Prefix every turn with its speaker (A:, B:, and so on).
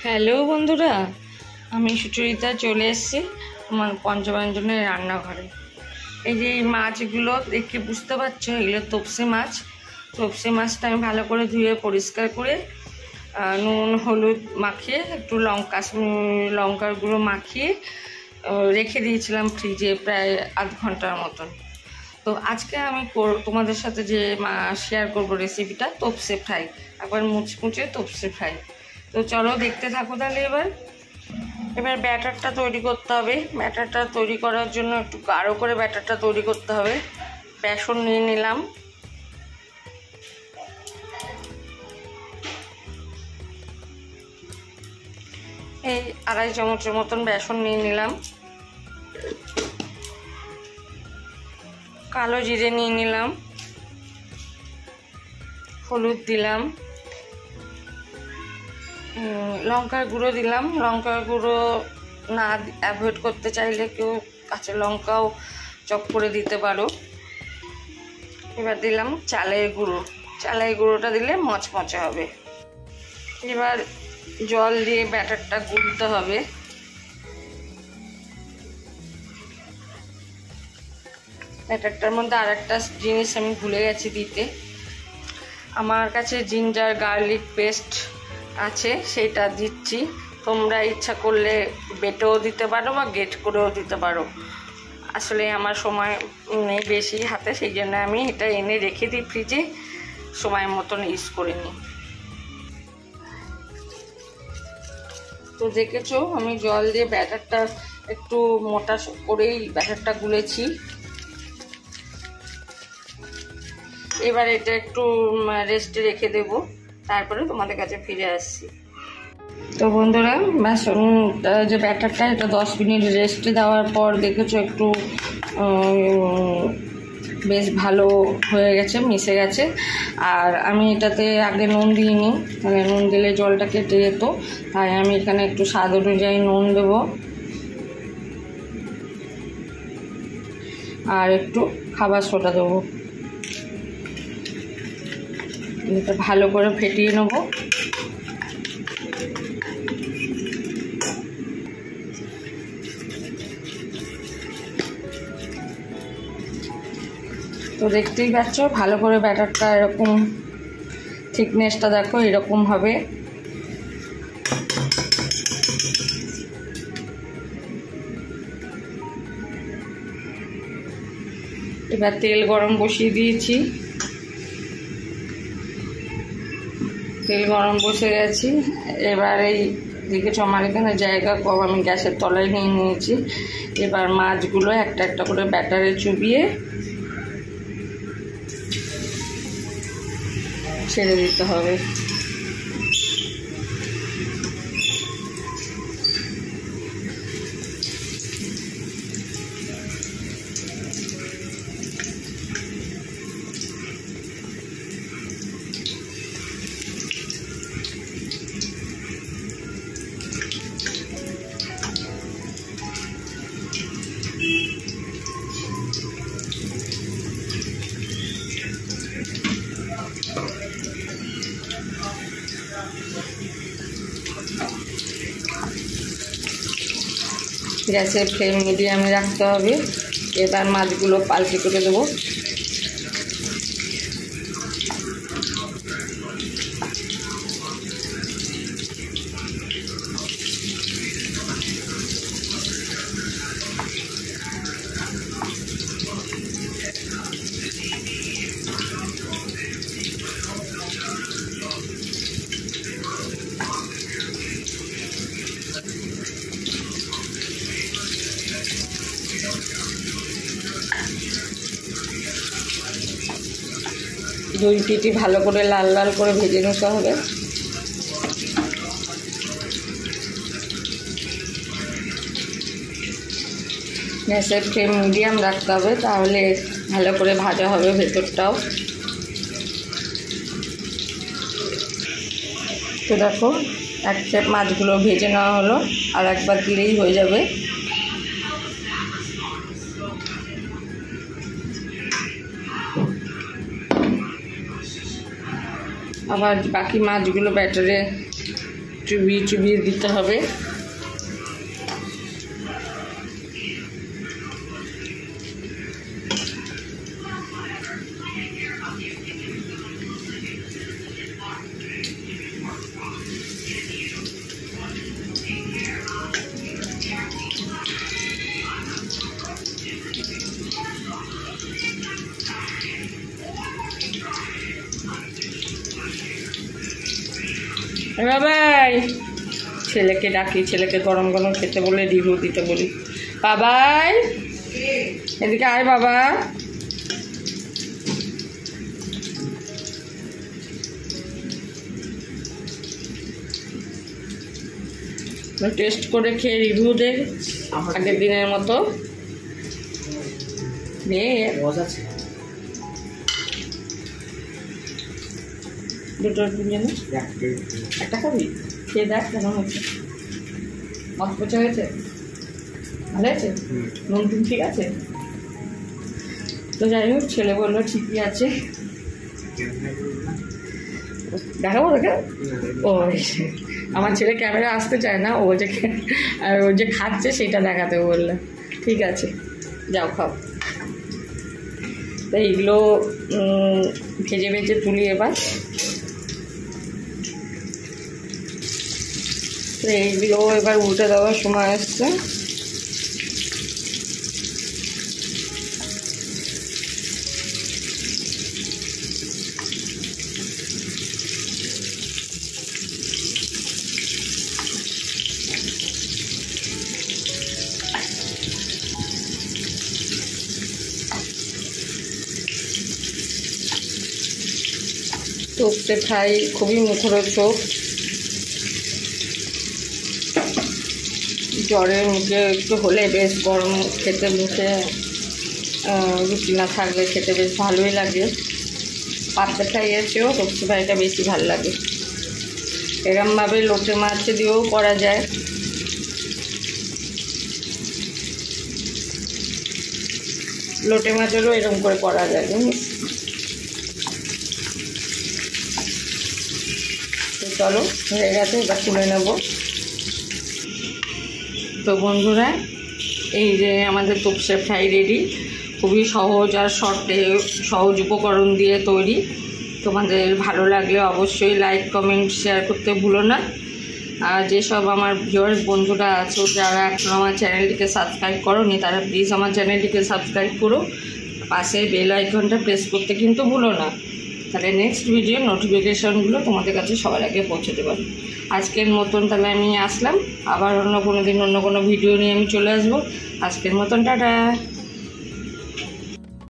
A: Hello বন্ধুরা, আমি সুচরিতা চলে এসেছি আমার পঞ্চব্যঞ্জনের রান্নাঘরে। এই যে এই মাছগুলো দেখে বুঝতে পারছো, এগুলো তপসে মাছ। তপসে মাছটা আমি ভালো করে ধুয়ে পরিষ্কার করে নুন হলুদ মাখিয়ে একটু লঙ্কার গুঁড়ো মাখিয়ে রেখে দিয়েছিলাম ফ্রিজে প্রায় আধ ঘন্টার মতন। তো আজকে আমি তোমাদের সাথে যে শেয়ার করব রেসিপিটা তপসে ফ্রাই, একবার মুচমুচে তপসে ফ্রাই। তো চলো দেখতে থাকো তাহলে। এবার ব্যাটারটা তৈরি করতে হবে। ব্যাটারটা তৈরি করার জন্য একটু গাঢ় করে ব্যাটারটা তৈরি করতে হবে। বেসন নিয়ে নিলাম, এই 2.5 চামচের মতন বেসন নিয়ে নিলাম। কালো জিরে নিয়ে নিলাম, হলুদ দিলাম, লঙ্কার গুঁড়ো দিলাম। লঙ্কার গুঁড়ো না অ্যাভয়েড করতে চাইলে কেউ কাঁচা লঙ্কাও চপ করে দিতে পারো। এবার দিলাম চালের গুঁড়ো। চালের গুঁড়োটা দিলে মচমচে হবে। এবার জল দিয়ে ব্যাটারটা গুলতে হবে। ব্যাটারটার মধ্যে আর একটা জিনিস আমি ভুলে গেছি দিতে। আমার কাছে জিঞ্জার গার্লিক পেস্ট আছে, সেটা দিচ্ছি। তোমরা ইচ্ছা করলে বেটেও দিতে পারো বা গ্রেট করেও দিতে পারো। আসলে আমার সময় নেই বেশি হাতে, সেই জন্য আমি এটা এনে রেখে দিই ফ্রিজে, সময় মতন ইউজ করে নিই। তো দেখেছো আমি জল দিয়ে ব্যাটারটা একটু মোটা করেই ব্যাটারটা গুলেছি। এবার এটা একটু রেস্টে রেখে দেব, তারপরে তোমাদের কাছে ফিরে আসছি। তো বন্ধুরা, বেসনটা যে ব্যাটারটা এটা 10 মিনিট রেস্টে দেওয়ার পর দেখেছো একটু বেশ ভালো হয়ে গেছে, মিশে গেছে। আর আমি এটাতে আগে নুন দিইনি, তাহলে নুন দিলে জলটা কেটে যেত, তাই আমি এখানে একটু স্বাদ অনুযায়ী নুন দেব আর একটু খাবার সোডা দেবো। এটা ভালো করে ফেটিয়ে নেব। তো দেখতেই পাচ্ছ ভালো করে ব্যাটারটা এরকম থিকনেসটা দেখো, এরকম হবে। এবার তেল গরম বসিয়ে দিয়েছি। তেল গরম বসে গেছি। এবার এই দেখেছো আমার এখানে জায়গা কম, আমি গ্যাসের তলায় নিয়ে নিয়েছি। এবার মাছগুলো একটা একটা করে ব্যাটারে চুবিয়ে ছেড়ে দিতে হবে। গ্যাসের ফ্লেম মিডিয়ামে রাখতে হবে। এবার মাছগুলো পাল্টে করে দেবো। দুই পিঠি ভালো করে লাল লাল করে ভেজে নিতে হবে। গ্যাসের ফ্লেম মিডিয়াম রাখতে হবে, তাহলে ভালো করে ভাজা হবে ভেতরটাও। তো দেখো এক সেট মাছগুলো ভেজে নেওয়া হলো, আর একবার দিলেই হয়ে যাবে। আবার বাকি মাছগুলো ব্যাটারে চুবিয়ে চুবিয়ে দিতে হবে। বাবাই ছেলেকে ডাকি, ছেলেকে গরম গরম খেতে বলে রিভিউ দিতে বলি। বাবাই এদিকে আয় বাবা। টেস্ট করে খেয়ে রিভিউ দে আগের দিনের মতো। দুটো জন্য একটা খাবি? খেয়ে দেখ কেমন হচ্ছে। মত পচা হয়েছে? ভালো হয়েছে? নুন টুন ঠিক আছে? তো যাই হোক, ছেলে বললো ঠিকই আছে। দেখাবো তোকে? ও আমার ছেলে ক্যামেরা আসতে চায় না, ও যে খাচ্ছে সেটা দেখাতে বললো। ঠিক আছে যাও খাও। তো এইগুলো ভেজে ভেজে তুলি এবার। তো এইগুলো এবার উল্টে দেওয়ার সময় আসছে। তোপসে ফ্রাই খুবই মুখরোচক। জ্বরের মুখে একটু হলে বেশ গরম খেতে, মুখে রুটি না থাকলে খেতে বেশ ভালোই লাগে। পাতলা ফ্রাই এসেও তোপসে ফ্রাইটা বেশি ভালো লাগে। এরমভাবে লোটে মাছ দিয়েও করা যায়। লোটে মাছেরও এরকম করে করা যায় জানিস। তো চলো হয়ে গেছে, এবার তুলে নেব। তো বন্ধুরা এই যে আমাদের তোপসে ফ্রাই রেডি। খুবই সহজ আর শর্টে সহজ উপকরণ দিয়ে তৈরি। তোমাদের ভালো লাগলে অবশ্যই লাইক কমেন্ট শেয়ার করতে ভুলো না। আর যেসব আমার ভিউয়ার্স বন্ধুরা আছো যারা এখন আমার চ্যানেলটিকে সাবস্ক্রাইব করোনি, তারা প্লিজ আমার চ্যানেলটিকে সাবস্ক্রাইব করো। পাশে বেল আইকনটা প্রেস করতে কিন্তু ভুলো না, তাহলে নেক্সট ভিডিওর নোটিফিকেশানগুলো তোমাদের কাছে সবার আগে পৌঁছে দেবো। আজকের মতন তাহলে আমি আসলাম, আবার অন্য কোনো দিন অন্য কোনো ভিডিও নিয়ে আমি চলে আসবো। আজকের মতন টাটা।